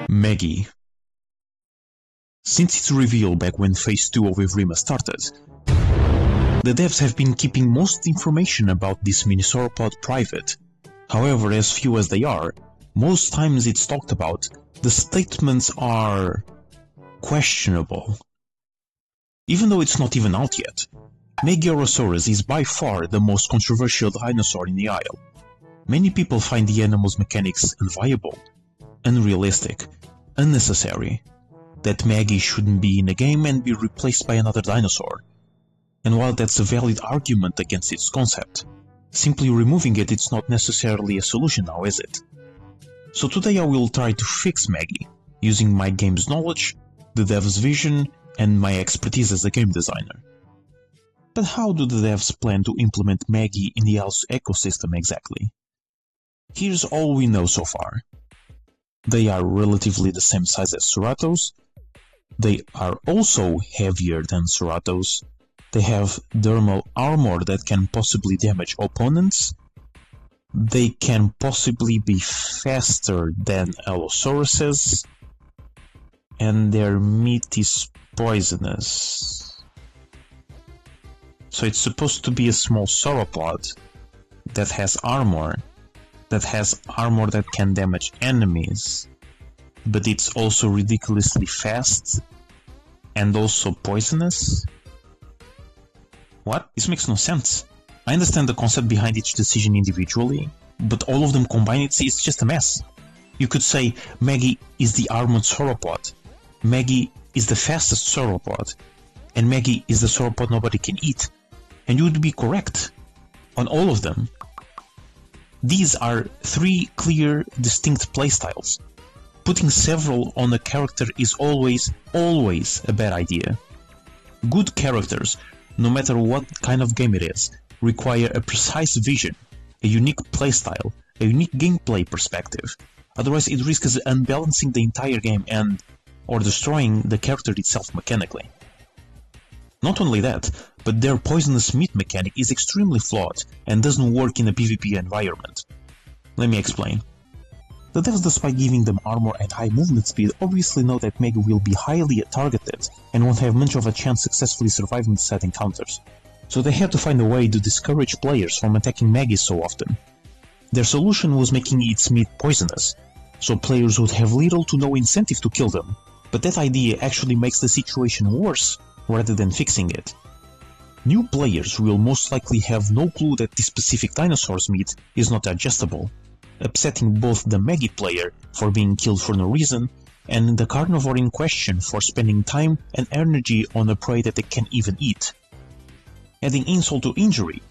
Maggie. Since its reveal back when Phase 2 of Evrima started, the devs have been keeping most information about this mini sauropod private. However, as few as they are, most times it's talked about, the statements are questionable. Even though it's not even out yet, Magyarosaurus is by far the most controversial dinosaur in the Isle. Many people find the animal's mechanics unviable, unrealistic, unnecessary, that Maggie shouldn't be in a game and be replaced by another dinosaur. And while that's a valid argument against its concept, simply removing it is not necessarily a solution now, is it? So today I will try to fix Maggie, using my game's knowledge, the dev's vision, and my expertise as a game designer. But how do the devs plan to implement Maggie in the Isle's ecosystem exactly? Here's all we know so far. They are relatively the same size as Ceratos. They are also heavier than Ceratos. They have dermal armor that can possibly damage opponents. They can possibly be faster than Allosaurus's. And their meat is poisonous. So it's supposed to be a small sauropod that has armor that can damage enemies, but it's also ridiculously fast and also poisonous? What? This makes no sense. I understand the concept behind each decision individually, but all of them combined, it's just a mess. You could say Maggie is the armored sauropod, Maggie is the fastest sauropod, and Maggie is the sauropod nobody can eat, and you would be correct on all of them. These are three clear, distinct playstyles. Putting several on a character is always a bad idea. Good characters, no matter what kind of game it is, require a precise vision, a unique playstyle, a unique gameplay perspective. Otherwise it risks unbalancing the entire game or destroying the character itself mechanically. Not only that, but their poisonous meat mechanic is extremely flawed and doesn't work in a PvP environment. Let me explain. The devs, despite giving them armor and high movement speed, obviously know that Maggie will be highly targeted and won't have much of a chance successfully surviving set encounters. So they had to find a way to discourage players from attacking Maggie so often. Their solution was making its meat poisonous, so players would have little to no incentive to kill them. But that idea actually makes the situation worse rather than fixing it. New players will most likely have no clue that this specific dinosaur's meat is not digestible, upsetting both the Maggie player for being killed for no reason and the carnivore in question for spending time and energy on a prey that they can't even eat. Adding insult to injury,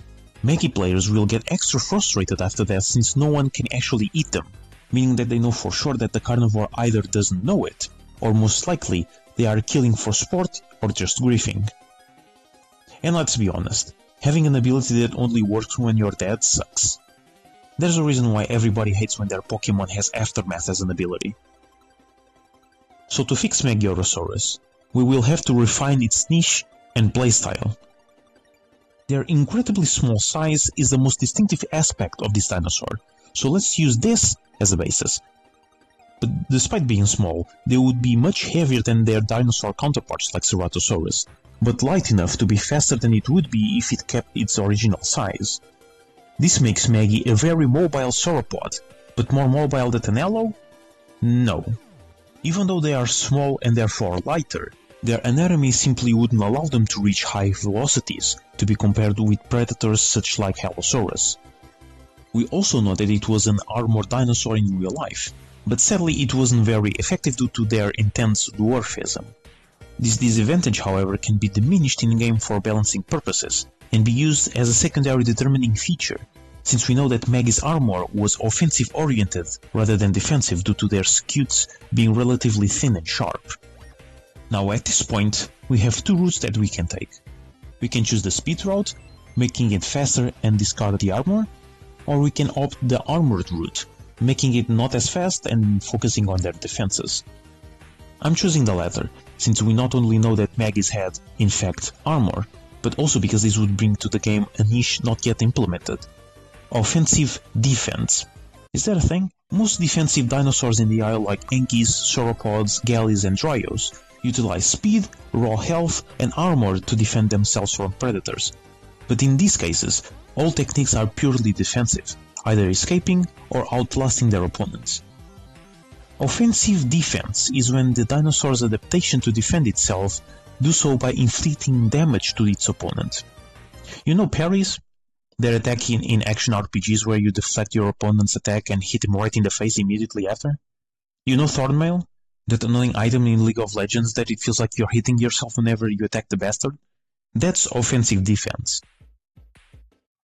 Maggie players will get extra frustrated after that since no one can actually eat them, meaning that they know for sure that the carnivore either doesn't know it, or most likely they are killing for sport or just griefing. And let's be honest, having an ability that only works when you're dead sucks. There's a reason why everybody hates when their Pokemon has Aftermath as an ability. So to fix Magyarosaurus, we will have to refine its niche and playstyle. Their incredibly small size is the most distinctive aspect of this dinosaur, so let's use this as a basis. But despite being small, they would be much heavier than their dinosaur counterparts like Ceratosaurus, but light enough to be faster than it would be if it kept its original size. This makes Maggie a very mobile sauropod, but more mobile than an Allo? No. Even though they are small and therefore lighter, their anatomy simply wouldn't allow them to reach high velocities, to be compared with predators such like Allosaurus. We also know that it was an armored dinosaur in real life, but sadly it wasn't very effective due to their intense dwarfism. This disadvantage, however, can be diminished in-game for balancing purposes, and be used as a secondary determining feature, since we know that Maggie's armor was offensive-oriented rather than defensive due to their scutes being relatively thin and sharp. Now at this point, we have two routes that we can take. We can choose the speed route, making it faster and discard the armor, or we can opt the armored route, making it not as fast and focusing on their defenses. I'm choosing the latter, since we not only know that Maggie's had, in fact, armor, but also because this would bring to the game a niche not yet implemented. Offensive defense. Is that a thing? Most defensive dinosaurs in the Isle like Enkies, sauropods, galleys and dryos utilize speed, raw health and armor to defend themselves from predators. But in these cases, all techniques are purely defensive, either escaping or outlasting their opponents. Offensive defense is when the dinosaur's adaptation to defend itself do so by inflicting damage to its opponent. You know parries? They're attacking in action RPGs where you deflect your opponent's attack and hit him right in the face immediately after? You know Thornmail? That annoying item in League of Legends that it feels like you're hitting yourself whenever you attack the bastard? That's offensive defense.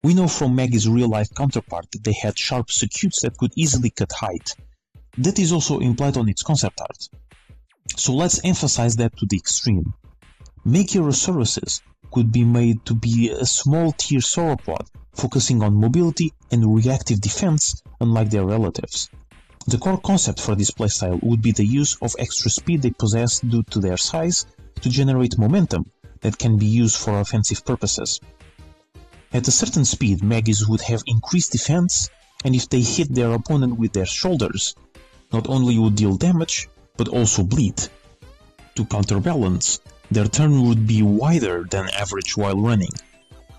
We know from Maggie's real-life counterpart that they had sharp sucutes that could easily cut height. That is also implied on its concept art. So let's emphasize that to the extreme. Magyarosauruses could be made to be a small-tier sauropod, focusing on mobility and reactive defense, unlike their relatives. The core concept for this playstyle would be the use of extra speed they possess due to their size to generate momentum that can be used for offensive purposes. At a certain speed, Maggies would have increased defense, and if they hit their opponent with their shoulders, not only would deal damage, but also bleed. To counterbalance, their turn would be wider than average while running.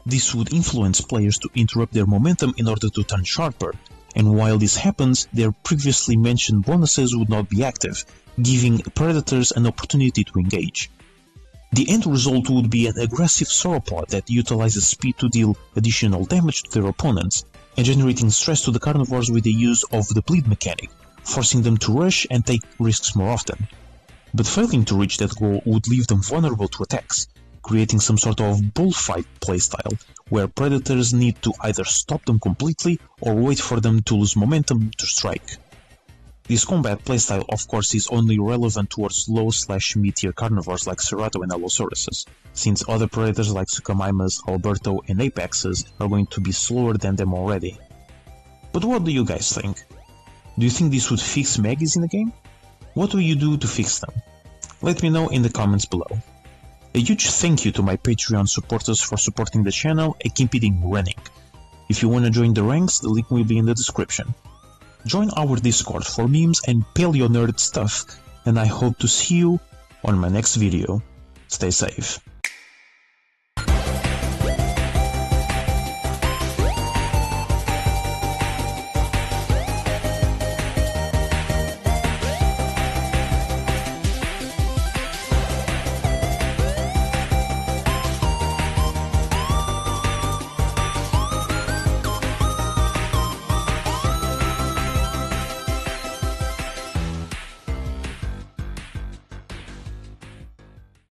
This would influence players to interrupt their momentum in order to turn sharper, and while this happens, their previously mentioned bonuses would not be active, giving predators an opportunity to engage. The end result would be an aggressive sauropod that utilizes speed to deal additional damage to their opponents, and generating stress to the carnivores with the use of the bleed mechanic, forcing them to rush and take risks more often. But failing to reach that goal would leave them vulnerable to attacks, creating some sort of bullfight playstyle, where predators need to either stop them completely or wait for them to lose momentum to strike. This combat playstyle of course is only relevant towards low/mid-tier carnivores like Cerato and Allosaurus, since other predators like Suchomimus, Alberto and Apexes are going to be slower than them already. But what do you guys think? Do you think this would fix Maggies in the game? What will you do to fix them? Let me know in the comments below. A huge thank you to my Patreon supporters for supporting the channel and keeping it running. If you wanna join the ranks, the link will be in the description. Join our Discord for memes and paleo nerd stuff, and I hope to see you on my next video. Stay safe.